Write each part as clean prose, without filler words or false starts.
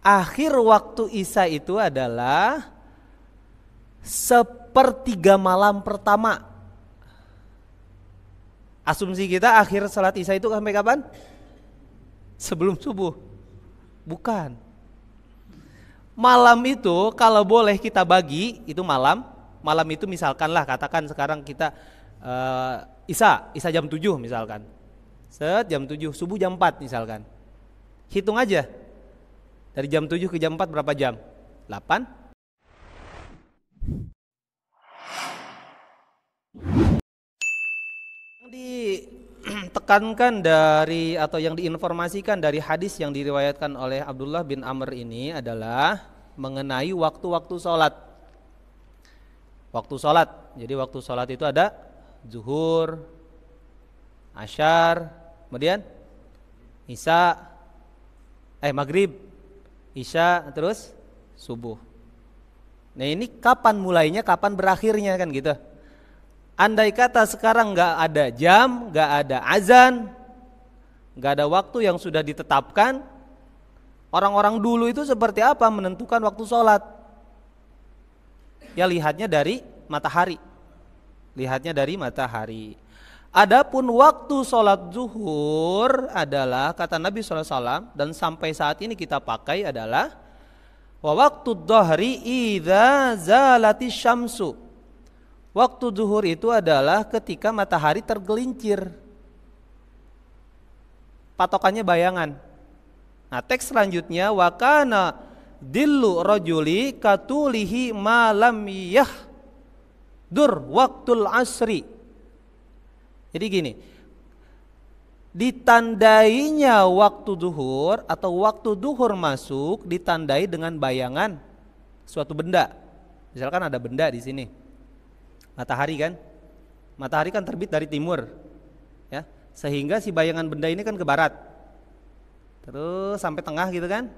akhir waktu Isya itu adalah sepertiga malam pertama. Asumsi kita akhir salat Isya itu sampai kapan? Sebelum subuh. Bukan. Malam itu kalau boleh kita bagi, itu malam. Malam itu misalkanlah, katakan sekarang kita Isya jam 7 misalkan. Jam 7, subuh jam 4 misalkan. Hitung aja. Dari jam 7 ke jam 4 berapa jam? 8. Ditekankan dari atau yang diinformasikan dari hadis yang diriwayatkan oleh Abdullah bin Amr ini adalah mengenai waktu-waktu sholat. Waktu sholat, jadi waktu sholat itu ada zuhur, asyar, kemudian isya, maghrib, isya, terus subuh. Nah ini kapan mulainya, kapan berakhirnya kan gitu. Andai kata sekarang nggak ada jam, nggak ada azan, nggak ada waktu yang sudah ditetapkan, orang-orang dulu itu seperti apa menentukan waktu sholat? Ya lihatnya dari matahari. Lihatnya dari matahari. Adapun waktu sholat zuhur adalah kata Nabi SAW dan sampai saat ini kita pakai adalah waktu dhuhri idza zalati syamsu. Waktu zuhur itu adalah ketika matahari tergelincir. Patokannya bayangan. Nah, teks selanjutnya wa kana dillu rajuli katulihi ma lam yahdur waktul asri. Jadi gini, ditandainya waktu zuhur atau waktu zuhur masuk ditandai dengan bayangan suatu benda. Misalkan ada benda di sini. Matahari kan terbit dari timur, ya, sehingga si bayangan benda ini kan ke barat, terus sampai tengah gitu kan.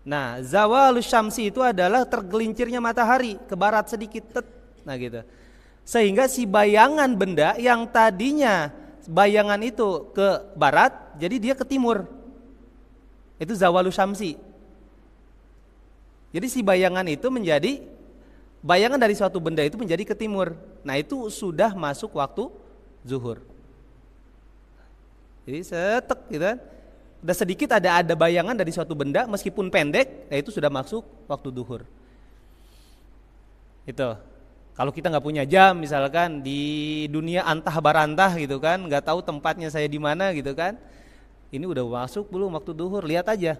Nah, zawalus syamsi itu adalah tergelincirnya matahari ke barat sedikit, nah gitu, sehingga si bayangan benda yang tadinya bayangan itu ke barat, jadi dia ke timur, itu zawalus syamsi. Jadi si bayangan itu menjadi bayangan dari suatu benda itu menjadi ke timur. Nah itu sudah masuk waktu zuhur. Jadi setek gitu kan. Udah sedikit ada bayangan dari suatu benda meskipun pendek, ya itu sudah masuk waktu zuhur. Itu. Kalau kita nggak punya jam misalkan di dunia antah barantah gitu kan, nggak tahu tempatnya saya di mana gitu kan. Ini udah masuk belum waktu zuhur? Lihat aja.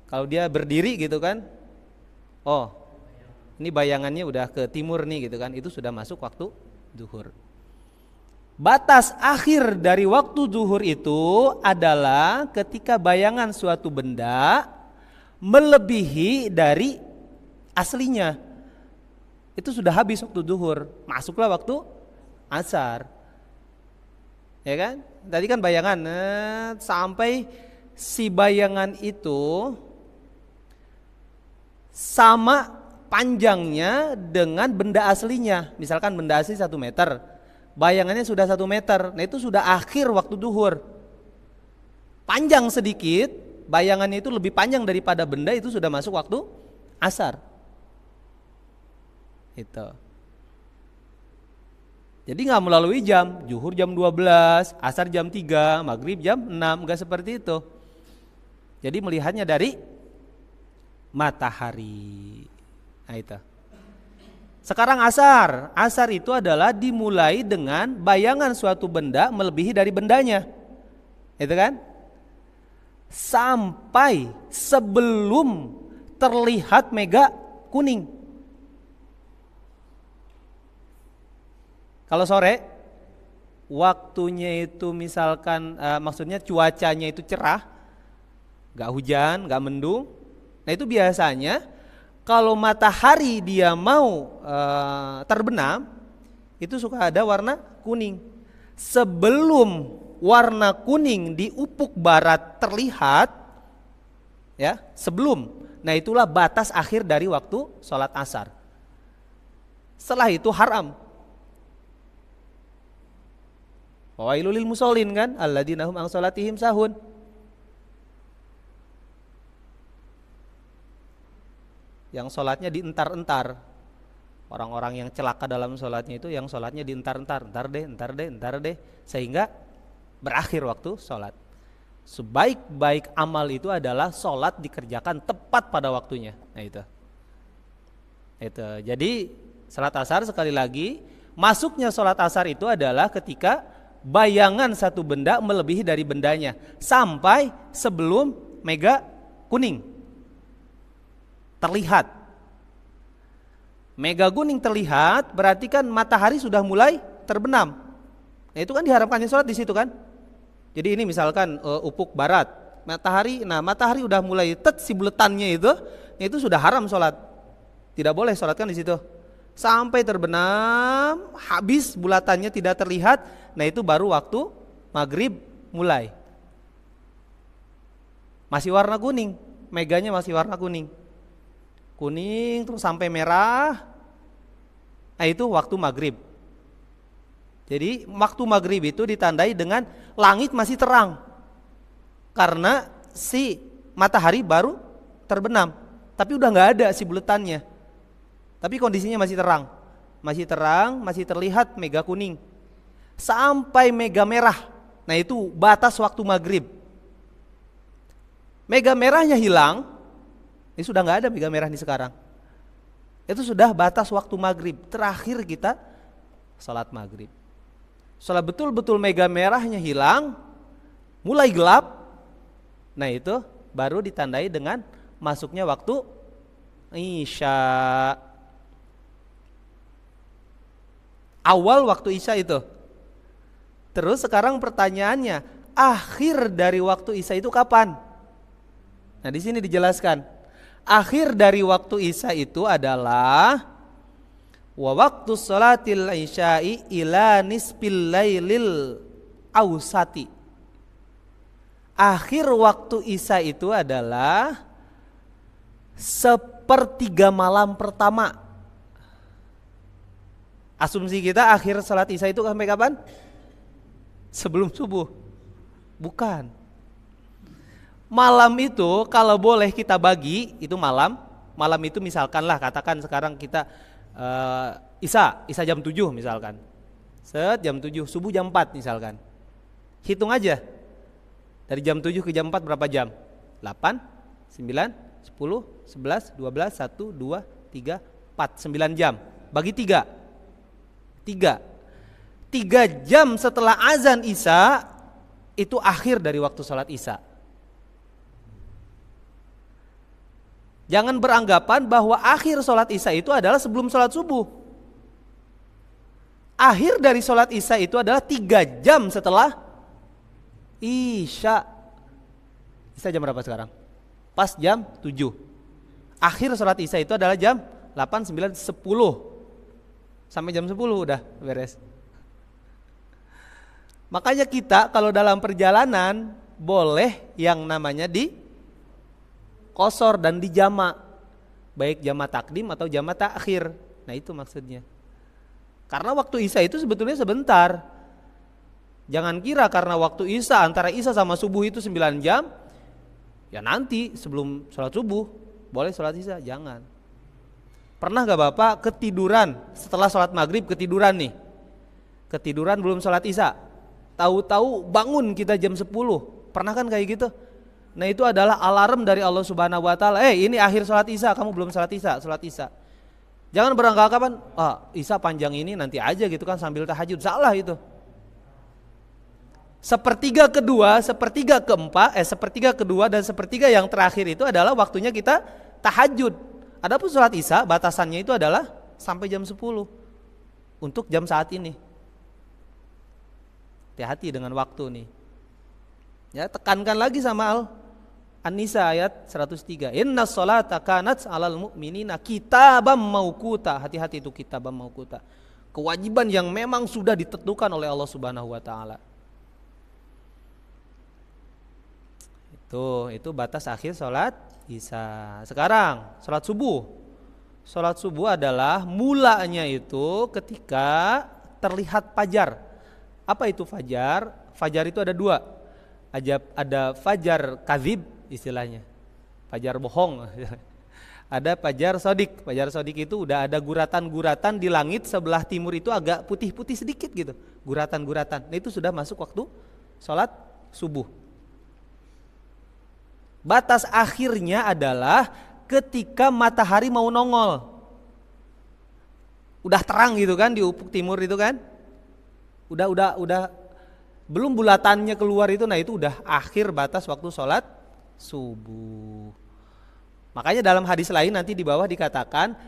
Kalau dia berdiri gitu kan. Oh, ini bayangannya udah ke timur nih gitu kan, itu sudah masuk waktu zuhur. Batas akhir dari waktu zuhur itu adalah ketika bayangan suatu benda melebihi dari aslinya. Itu sudah habis waktu zuhur, masuklah waktu asar. Ya kan? Tadi kan bayangan sampai si bayangan itu sama panjangnya dengan benda aslinya. Misalkan benda asli 1 meter, bayangannya sudah 1 meter. Nah itu sudah akhir waktu zuhur. Panjang sedikit, bayangannya itu lebih panjang daripada benda, itu sudah masuk waktu asar. Itu. Jadi nggak melalui jam, zuhur jam 12, asar jam 3, maghrib jam 6, nggak seperti itu. Jadi melihatnya dari matahari. Nah itu. Sekarang asar. Asar itu adalah dimulai dengan bayangan suatu benda melebihi dari bendanya. Itu kan? Sampai sebelum terlihat mega kuning. Kalau sore waktunya itu misalkan maksudnya cuacanya itu cerah, gak hujan, gak mendung. Nah itu biasanya kalau matahari dia mau terbenam, itu suka ada warna kuning. Sebelum warna kuning di ufuk barat terlihat, ya sebelum, nah itulah batas akhir dari waktu sholat asar. Setelah itu haram. Wailul lil musallin kan, alladzina hum an sholatihim sahun. yang sholatnya dientar-entar. Orang-orang yang celaka dalam sholatnya itu yang sholatnya dientar-entar, entar deh, sehingga berakhir waktu sholat. Sebaik-baik amal itu adalah sholat dikerjakan tepat pada waktunya. Nah itu. Jadi sholat asar sekali lagi, masuknya sholat asar itu adalah ketika bayangan satu benda melebihi dari bendanya sampai sebelum mega kuning terlihat. Mega kuning terlihat berarti kan matahari sudah mulai terbenam. Nah itu kan diharapkannya sholat di situ kan. Jadi ini misalkan ufuk barat, matahari udah mulai si buletannya itu sudah haram sholat. Tidak boleh sholat kan di situ. Sampai terbenam, habis bulatannya tidak terlihat, nah itu baru waktu maghrib mulai. Masih warna kuning, meganya masih warna kuning. Kuning terus sampai merah, nah itu waktu maghrib. Jadi waktu maghrib itu ditandai dengan langit masih terang, karena si matahari baru terbenam, tapi udah nggak ada si buletannya, tapi kondisinya masih terang, masih terlihat mega kuning, sampai mega merah. Nah itu batas waktu maghrib. Mega merahnya hilang. Ini sudah nggak ada mega merah nih sekarang. Itu sudah batas waktu maghrib. Terakhir kita sholat maghrib. Sholat betul-betul mega merahnya hilang, mulai gelap. Nah itu baru ditandai dengan masuknya waktu Isya. Awal waktu Isya itu. Terus sekarang pertanyaannya, akhir dari waktu Isya itu kapan? Nah di sini dijelaskan. Akhir dari waktu Isya itu adalah wa waktu sholatil isya'i ila nisfil lailil awsati. Akhir waktu Isya itu adalah sepertiga malam pertama. Asumsi kita akhir sholat Isya itu sampai kapan? Sebelum subuh. Bukan. Malam itu kalau boleh kita bagi, itu malam itu misalkanlah katakan sekarang kita Isya jam 7 misalkan. Jam 7, subuh jam 4 misalkan. Hitung aja. Dari jam 7 ke jam 4 berapa jam? 8, 9, 10, 11, 12, 1, 2, 3, 4, 9 jam. Bagi 3. 3 jam setelah azan Isya itu akhir dari waktu sholat Isya. Jangan beranggapan bahwa akhir sholat Isya itu adalah sebelum sholat subuh. Akhir dari sholat Isya itu adalah 3 jam setelah Isya. Isya jam berapa sekarang? Pas jam 7. Akhir sholat Isya itu adalah jam 8, 9, 10. Sampai jam 10 udah beres. Makanya kita kalau dalam perjalanan boleh yang namanya di qosor dan dijama, baik jama takdim atau jama takhir. Nah itu maksudnya. Karena waktu Isya itu sebetulnya sebentar. Jangan kira karena waktu Isya, antara Isya sama subuh itu 9 jam, ya nanti sebelum sholat subuh boleh sholat Isya. Jangan. Pernah gak Bapak ketiduran setelah sholat maghrib, ketiduran nih, ketiduran belum sholat Isya, tahu-tahu bangun kita jam 10. Pernah kan kayak gitu? Nah itu adalah alarm dari Allah Subhanahu Wa Taala. Ini akhir sholat Isya, kamu belum sholat Isya. Jangan beranggapan, Isya panjang ini nanti aja gitu kan sambil tahajud. Salah itu. Sepertiga kedua, sepertiga kedua dan sepertiga yang terakhir itu adalah waktunya kita tahajud. Adapun sholat Isya batasannya itu adalah sampai jam 10 untuk jam saat ini. Hati-hati dengan waktu nih. Ya tekankan lagi sama An-Nisa ayat 103. Inna sholata kanat 'alal mu'minina kitaban mauquta. Hati-hati itu kitaban mauquta. Kewajiban yang memang sudah ditentukan oleh Allah Subhanahu wa taala. Itu batas akhir sholat Isya. Sekarang sholat subuh. Sholat subuh adalah mulanya itu ketika terlihat fajar. Apa itu fajar? Fajar itu ada 2. Ada fajar kadzib istilahnya, fajar bohong. ada Fajar Shodiq. Fajar Shodiq itu udah ada guratan-guratan di langit sebelah timur itu agak putih-putih sedikit gitu, guratan-guratan. Nah, itu sudah masuk waktu sholat subuh. Batas akhirnya adalah ketika matahari mau nongol. Udah terang gitu kan di ufuk timur itu kan. Udah belum bulatannya keluar itu, nah itu udah akhir batas waktu sholat subuh. Makanya dalam hadis lain nanti di bawah dikatakan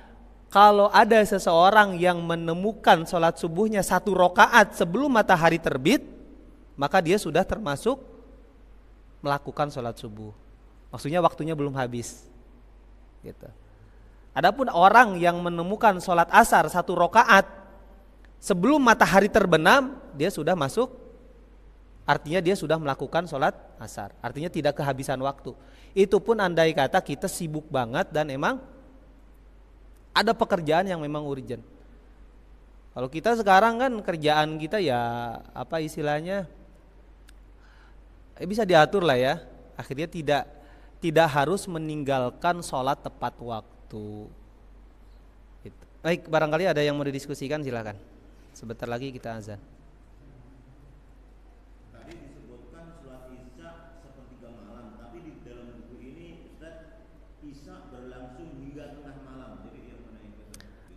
kalau ada seseorang yang menemukan sholat subuhnya 1 rakaat sebelum matahari terbit, maka dia sudah termasuk melakukan sholat subuh. Maksudnya waktunya belum habis. Gitu. Adapun orang yang menemukan sholat asar 1 rakaat sebelum matahari terbenam, dia sudah masuk. Artinya dia sudah melakukan sholat asar. Artinya tidak kehabisan waktu. Itu pun andai kata kita sibuk banget dan emang ada pekerjaan yang memang urgent. Kalau kita sekarang kan kerjaan kita ya apa istilahnya bisa diatur lah ya. Akhirnya tidak harus meninggalkan sholat tepat waktu. Gitu. Baik, barangkali ada yang mau didiskusikan silakan. Sebentar lagi kita azan.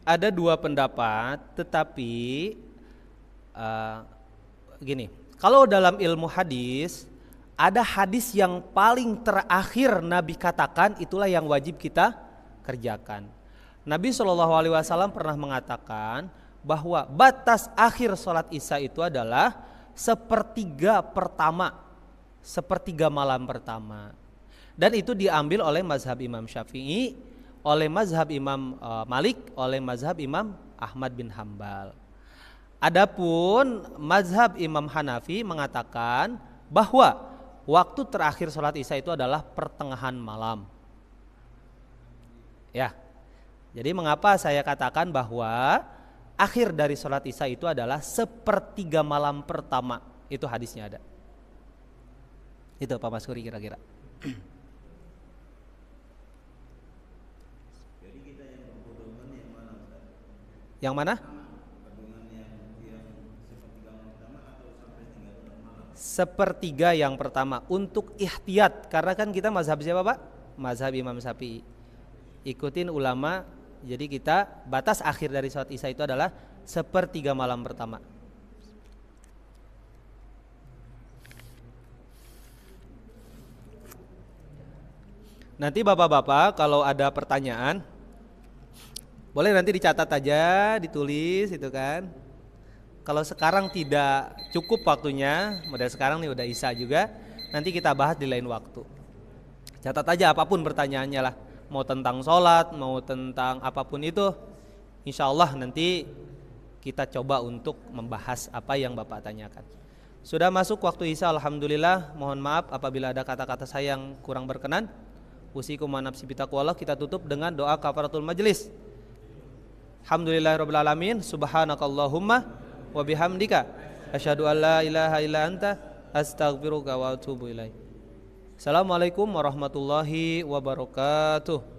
Ada 2 pendapat, tetapi gini, kalau dalam ilmu hadis ada hadis yang paling terakhir Nabi katakan, itulah yang wajib kita kerjakan. Nabi SAW pernah mengatakan bahwa batas akhir sholat isya itu adalah sepertiga malam pertama, dan itu diambil oleh mazhab Imam Syafi'i, oleh mazhab Imam Malik, oleh mazhab Imam Ahmad bin Hambal. Adapun mazhab Imam Hanafi mengatakan bahwa waktu terakhir sholat isya itu adalah pertengahan malam. Ya, jadi mengapa saya katakan bahwa akhir dari sholat isya itu adalah sepertiga malam pertama, itu hadisnya ada. Itu Pak Maskuri kira-kira. Yang mana? Sepertiga yang pertama untuk ihtiyat, karena kan kita mazhab siapa Pak? Mazhab Imam Syafi'i. Ikutin ulama, jadi kita batas akhir dari sholat isya itu adalah sepertiga malam pertama. Nanti bapak-bapak kalau ada pertanyaan boleh nanti dicatat aja, ditulis itu kan. Kalau sekarang tidak cukup waktunya, model sekarang nih udah isya juga, nanti kita bahas di lain waktu. Catat aja apapun pertanyaannya lah, mau tentang sholat, mau tentang apapun itu, insya Allah nanti kita coba untuk membahas apa yang Bapak tanyakan. Sudah masuk waktu isya, alhamdulillah. Mohon maaf apabila ada kata-kata saya yang kurang berkenan. Usikum wa nafsi bitaqwallah, kita tutup dengan doa kafaratul majelis. Alhamdulillahirabbil alamin, subhanakallahumma wa bihamdika asyhadu an la ilaha illa anta astaghfiruka wa atubu ilaik. Assalamualaikum warahmatullahi wabarakatuh.